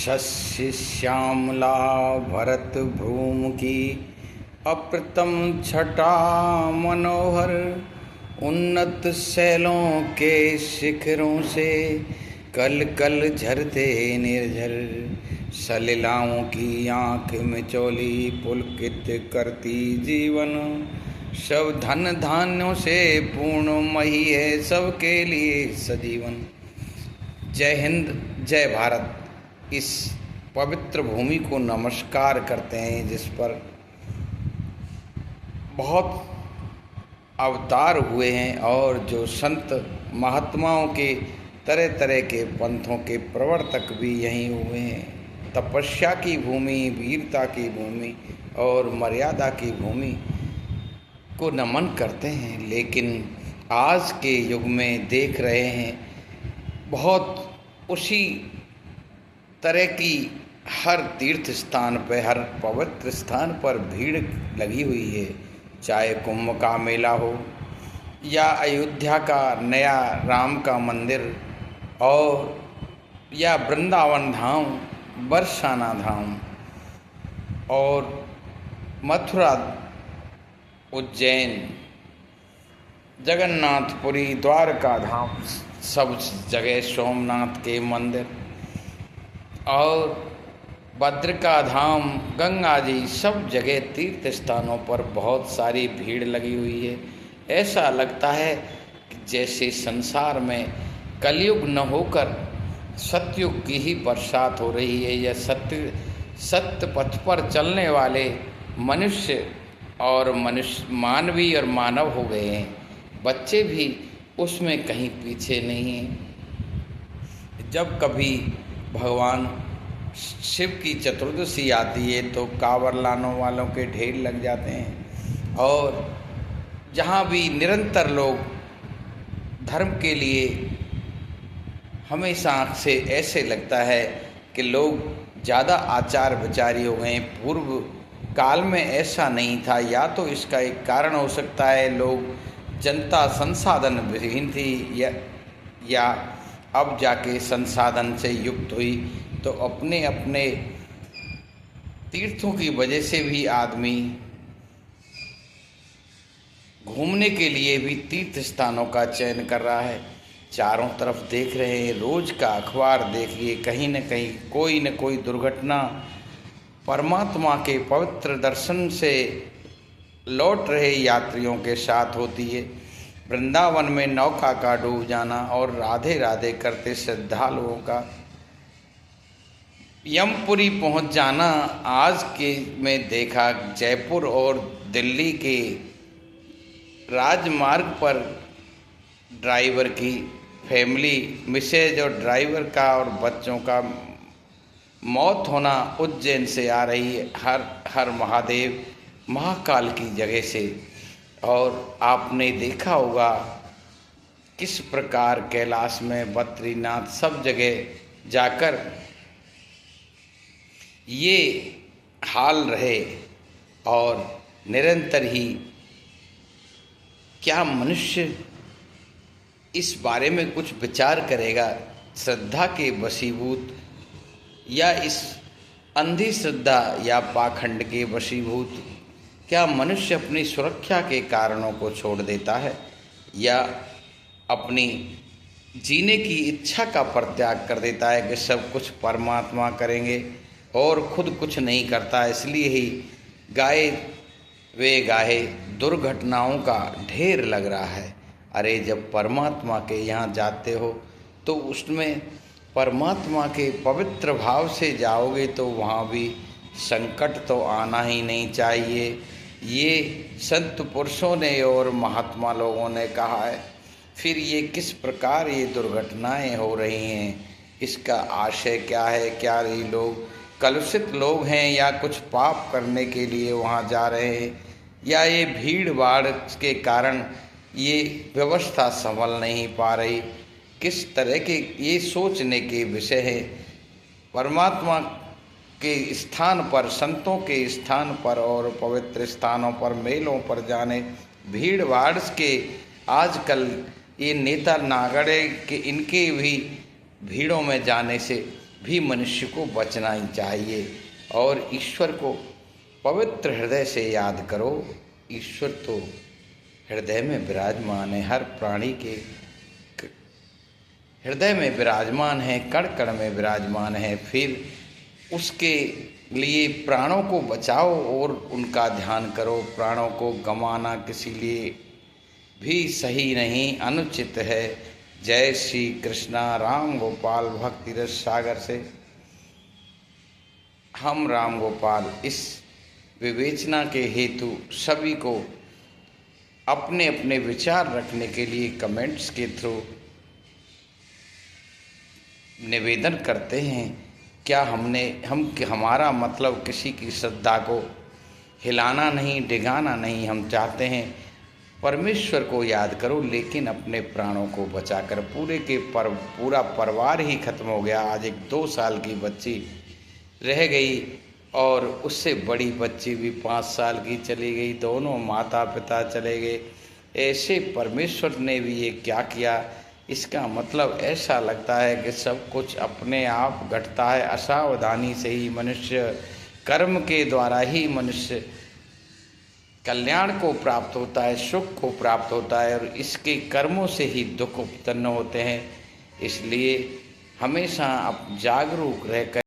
शस्य श्यामला भरत भ्रूम की अप्रतम छटा मनोहर, उन्नत शैलों के शिखरों से कल कल झरते निर्झर। सलिलाओं की आँख मिचौली पुलकित करती जीवन, सब धन धान्यों से पूर्णमयी है सबके लिए सजीवन। जय हिंद, जय भारत। इस पवित्र भूमि को नमस्कार करते हैं जिस पर बहुत अवतार हुए हैं और जो संत महात्माओं के तरह तरह के पंथों के प्रवर्तक भी यहीं हुए हैं। तपस्या की भूमि, वीरता की भूमि और मर्यादा की भूमि को नमन करते हैं। लेकिन आज के युग में देख रहे हैं बहुत उसी तरह की हर तीर्थ स्थान पर, हर पवित्र स्थान पर भीड़ लगी हुई है। चाहे कुंभ का मेला हो या अयोध्या का नया राम का मंदिर और या वृंदावन धाम, बरसाना धाम और मथुरा, उज्जैन, जगन्नाथपुरी, द्वारका धाम, सब जगह सोमनाथ के मंदिर और भद्रका धाम, गंगा जी, सब जगह तीर्थ स्थानों पर बहुत सारी भीड़ लगी हुई है। ऐसा लगता है कि जैसे संसार में कलयुग न होकर सतयुग की ही बरसात हो रही है, या सत्य पथ पर चलने वाले मनुष्य और मानवीय और मानव हो गए हैं। बच्चे भी उसमें कहीं पीछे नहीं हैं। जब कभी भगवान शिव की चतुर्दशी आती है तो कांवर लाने वालों के ढेर लग जाते हैं, और जहाँ भी निरंतर लोग धर्म के लिए हमेशा से ऐसे लगता है कि लोग ज़्यादा आचार विचारी हो गए। पूर्व काल में ऐसा नहीं था, या तो इसका एक कारण हो सकता है लोग जनता संसाधन विहीन थी, या अब जाके संसाधन से युक्त हुई तो अपने अपने तीर्थों की वजह से भी आदमी घूमने के लिए भी तीर्थ स्थानों का चयन कर रहा है। चारों तरफ देख रहे हैं, रोज का अखबार देखिए, कहीं न कहीं कोई न कोई दुर्घटना परमात्मा के पवित्र दर्शन से लौट रहे यात्रियों के साथ होती है। वृंदावन में नौका का डूब जाना और राधे राधे करते श्रद्धालुओं का यमपुरी पहुंच जाना। आज के में देखा जयपुर और दिल्ली के राजमार्ग पर ड्राइवर की फैमिली मिसेज और ड्राइवर का और बच्चों का मौत होना उज्जैन से आ रही है, हर महादेव महाकाल की जगह से। और आपने देखा होगा किस प्रकार कैलाश में, बद्रीनाथ, सब जगह जाकर ये हाल रहे। और निरंतर ही क्या मनुष्य इस बारे में कुछ विचार करेगा? श्रद्धा के वशीभूत या इस अंधी श्रद्धा या पाखंड के वशीभूत क्या मनुष्य अपनी सुरक्षा के कारणों को छोड़ देता है, या अपनी जीने की इच्छा का परित्याग कर देता है कि सब कुछ परमात्मा करेंगे और खुद कुछ नहीं करता? इसलिए ही गाए वे गाहे दुर्घटनाओं का ढेर लग रहा है। अरे जब परमात्मा के यहाँ जाते हो तो उसमें परमात्मा के पवित्र भाव से जाओगे तो वहाँ भी संकट तो आना ही नहीं चाहिए। ये संत पुरुषों ने और महात्मा लोगों ने कहा है। फिर ये किस प्रकार ये दुर्घटनाएं हो रही हैं, इसका आशय क्या है? क्या ये लोग कलुषित लोग हैं या कुछ पाप करने के लिए वहाँ जा रहे हैं, या ये भीड़ भाड़ के कारण ये व्यवस्था संभल नहीं पा रही? किस तरह के ये सोचने के विषय है। परमात्मा के स्थान पर, संतों के स्थान पर और पवित्र स्थानों पर, मेलों पर जाने, भीड़ भाड़ के आजकल ये नेता नागड़े के इनके भी भीड़ों में जाने से भी मनुष्य को बचना ही चाहिए। और ईश्वर को पवित्र हृदय से याद करो। ईश्वर तो हृदय में विराजमान है, हर प्राणी के हृदय में विराजमान है, कण कण में विराजमान है। फिर उसके लिए प्राणों को बचाओ और उनका ध्यान करो। प्राणों को गंवाना किसी लिए भी सही नहीं, अनुचित है। जय श्री कृष्णा। राम गोपाल भक्ति रस सागर से हम राम गोपाल इस विवेचना के हेतु सभी को अपने अपने विचार रखने के लिए कमेंट्स के थ्रू निवेदन करते हैं। क्या हमारा मतलब किसी की श्रद्धा को हिलाना नहीं, डिगाना नहीं। हम चाहते हैं परमेश्वर को याद करो, लेकिन अपने प्राणों को बचाकर। पूरा परिवार ही खत्म हो गया। आज एक 2 साल की बच्ची रह गई और उससे बड़ी बच्ची भी 5 साल की चली गई। दोनों माता पिता चले गए। ऐसे परमेश्वर ने भी ये क्या किया। इसका मतलब ऐसा लगता है कि सब कुछ अपने आप घटता है। असावधानी से ही मनुष्य कर्म के द्वारा ही मनुष्य कल्याण को प्राप्त होता है, सुख को प्राप्त होता है, और इसके कर्मों से ही दुख उत्पन्न होते हैं। इसलिए हमेशा आप जागरूक रहकर